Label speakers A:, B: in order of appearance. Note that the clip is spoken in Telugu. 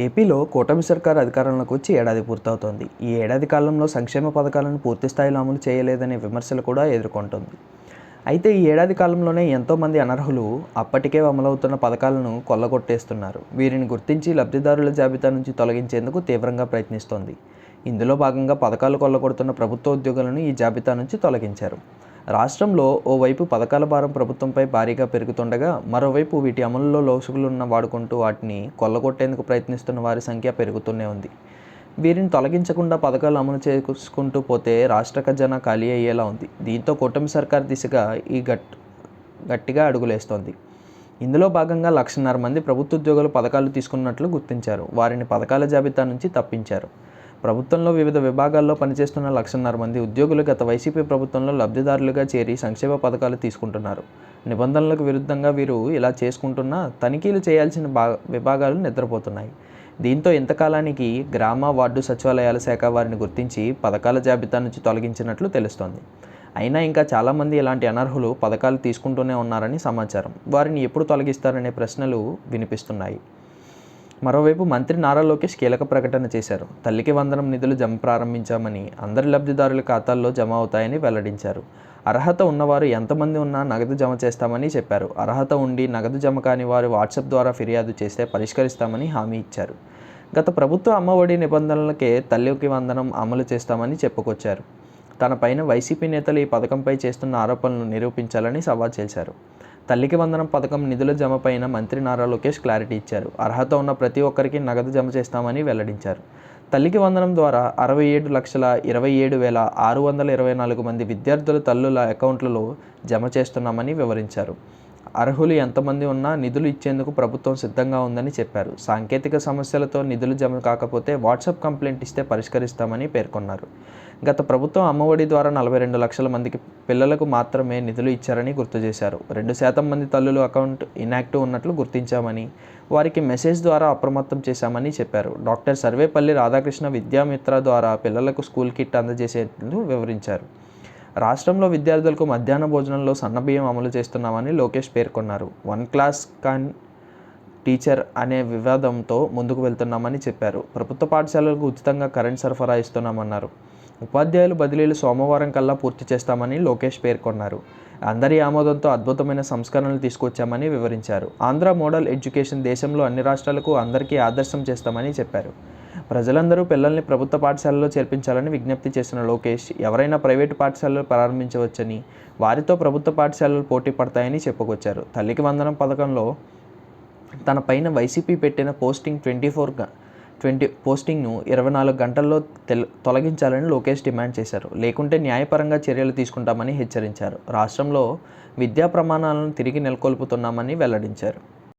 A: ఏపీలో కూటమి సర్కారు అధికారంలోకి వచ్చి ఏడాది పూర్తవుతోంది. ఈ ఏడాది కాలంలో సంక్షేమ పథకాలను పూర్తి స్థాయిలో అమలు చేయలేదనే విమర్శలు కూడా ఎదుర్కొంటోంది. అయితే ఈ ఏడాది కాలంలోనే ఎంతోమంది అనర్హులు అప్పటికే అమలవుతున్న పథకాలను కొల్లగొట్టేస్తున్నారు. వీరిని గుర్తించి లబ్ధిదారుల జాబితా నుంచి తొలగించేందుకు తీవ్రంగా ప్రయత్నిస్తోంది. ఇందులో భాగంగా పథకాలు కొల్లగొడుతున్న ప్రభుత్వ ఉద్యోగులను ఈ జాబితా నుంచి తొలగించారు. రాష్ట్రంలో ఓవైపు పథకాల భారం ప్రభుత్వంపై భారీగా పెరుగుతుండగా, మరోవైపు వీటి అమలులో లోసుగులున్న వాడుకుంటూ వాటిని కొల్లగొట్టేందుకు ప్రయత్నిస్తున్న వారి సంఖ్య పెరుగుతూనే ఉంది. వీరిని తొలగించకుండా పథకాలు అమలు చేసుకుంటూ పోతే రాష్ట్ర ఖజానా ఖాళీ అయ్యేలా ఉంది. దీంతో కూటమి సర్కార్ దిశగా ఈ గట్టిగా అడుగులేస్తోంది. ఇందులో భాగంగా 1,50,000 మంది ప్రభుత్వ ఉద్యోగులు పథకాలు తీసుకున్నట్లు గుర్తించారు. వారిని పథకాల జాబితా నుంచి తప్పించారు. ప్రభుత్వంలో వివిధ విభాగాల్లో పనిచేస్తున్న 1,50,000 మంది ఉద్యోగులు గత వైసీపీ ప్రభుత్వంలో లబ్ధిదారులుగా చేరి సంక్షేమ పథకాలు తీసుకుంటున్నారు. నిబంధనలకు విరుద్ధంగా వీరు ఇలా చేసుకుంటున్నా తనిఖీలు చేయాల్సిన విభాగాలు నిద్రపోతున్నాయి. దీంతో ఇంతకాలానికి గ్రామ వార్డు సచివాలయాల శాఖ వారిని గుర్తించి పథకాల జాబితా నుంచి తొలగించినట్లు తెలుస్తోంది. అయినా ఇంకా చాలామంది ఇలాంటి అనర్హులు పథకాలు తీసుకుంటూనే ఉన్నారని సమాచారం. వారిని ఎప్పుడు తొలగిస్తారనే ప్రశ్నలు వినిపిస్తున్నాయి. మరోవైపు మంత్రి నారా లోకేష్ కీలక ప్రకటన చేశారు. తల్లికి వందనం నిధులు జమ ప్రారంభించామని, అందరి లబ్ధిదారుల ఖాతాల్లో జమ అవుతాయని వెల్లడించారు. అర్హత ఉన్నవారు ఎంతమంది ఉన్నా నగదు జమ చేస్తామని చెప్పారు. అర్హత ఉండి నగదు జమ కాని వారు వాట్సాప్ ద్వారా ఫిర్యాదు చేస్తే పరిష్కరిస్తామని హామీ ఇచ్చారు. గత ప్రభుత్వ అమ్మఒడి నిబంధనలకే తల్లికి వందనం అమలు చేస్తామని చెప్పుకొచ్చారు. తన పైన వైసీపీ నేతలు ఈ పథకంపై చేస్తున్న ఆరోపణలను నిరూపించాలని సవాల్ చేశారు. తల్లికి వందనం పథకం నిధుల జమ పైన మంత్రి నారా లోకేష్ క్లారిటీ ఇచ్చారు. అర్హత ఉన్న ప్రతి ఒక్కరికి నగదు జమ చేస్తామని వెల్లడించారు. తల్లికి వందనం ద్వారా 67,27,624 మంది విద్యార్థుల తల్లుల అకౌంట్లలో జమ చేస్తున్నామని వివరించారు. అర్హులు ఎంతమంది ఉన్నా నిధులు ఇచ్చేందుకు ప్రభుత్వం సిద్ధంగా ఉందని చెప్పారు. సాంకేతిక సమస్యలతో నిధులు జమ కాకపోతే వాట్సాప్ కంప్లైంట్ ఇస్తే పరిష్కరిస్తామని పేర్కొన్నారు. గత ప్రభుత్వం అమ్మఒడి ద్వారా 42 లక్షల మందికి పిల్లలకు మాత్రమే నిధులు ఇచ్చారని గుర్తు చేశారు. 2% మంది తల్లులు అకౌంట్ ఇన్యాక్టివ్ ఉన్నట్లు గుర్తించామని, వారికి మెసేజ్ ద్వారా అప్రమత్తం చేశామని చెప్పారు. డాక్టర్ సర్వేపల్లి రాధాకృష్ణ విద్యామిత్ర ద్వారా పిల్లలకు స్కూల్ కిట్ అందజేసేందుకు వివరించారు. రాష్ట్రంలో విద్యార్థులకు మధ్యాహ్న భోజనంలో సన్నబియ్యం అమలు చేస్తున్నామని లోకేష్ పేర్కొన్నారు. 1 క్లాస్ కాన్ టీచర్ అనే వివాదంతో ముందుకు వెళ్తున్నామని చెప్పారు. ప్రభుత్వ పాఠశాలలకు ఉచితంగా కరెంట్ సరఫరా ఇస్తున్నామన్నారు. ఉపాధ్యాయులు బదిలీలు సోమవారం కల్లా పూర్తి చేస్తామని లోకేష్ పేర్కొన్నారు. అందరి ఆమోదంతో అద్భుతమైన సంస్కరణలు తీసుకొచ్చామని వివరించారు. ఆంధ్ర మోడల్ ఎడ్యుకేషన్ దేశంలో అన్ని రాష్ట్రాలకు అందరికీ ఆదర్శం చేస్తామని చెప్పారు. ప్రజలందరూ పిల్లల్ని ప్రభుత్వ పాఠశాలలో చేర్పించాలని విజ్ఞప్తి చేసిన లోకేష్, ఎవరైనా ప్రైవేటు పాఠశాలలు ప్రారంభించవచ్చని, వారితో ప్రభుత్వ పాఠశాలలు పోటీ పడతాయని చెప్పుకొచ్చారు. తల్లికి వందనం పథకంలో తన పైన వైసీపీ పెట్టిన పోస్టింగ్ను 24 గంటల్లో తొలగించాలని లోకేష్ డిమాండ్ చేశారు. లేకుంటే న్యాయపరంగా చర్యలు తీసుకుంటామని హెచ్చరించారు. రాష్ట్రంలో విద్యా ప్రమాణాలను తిరిగి నెలకొల్పుతున్నామని వెల్లడించారు.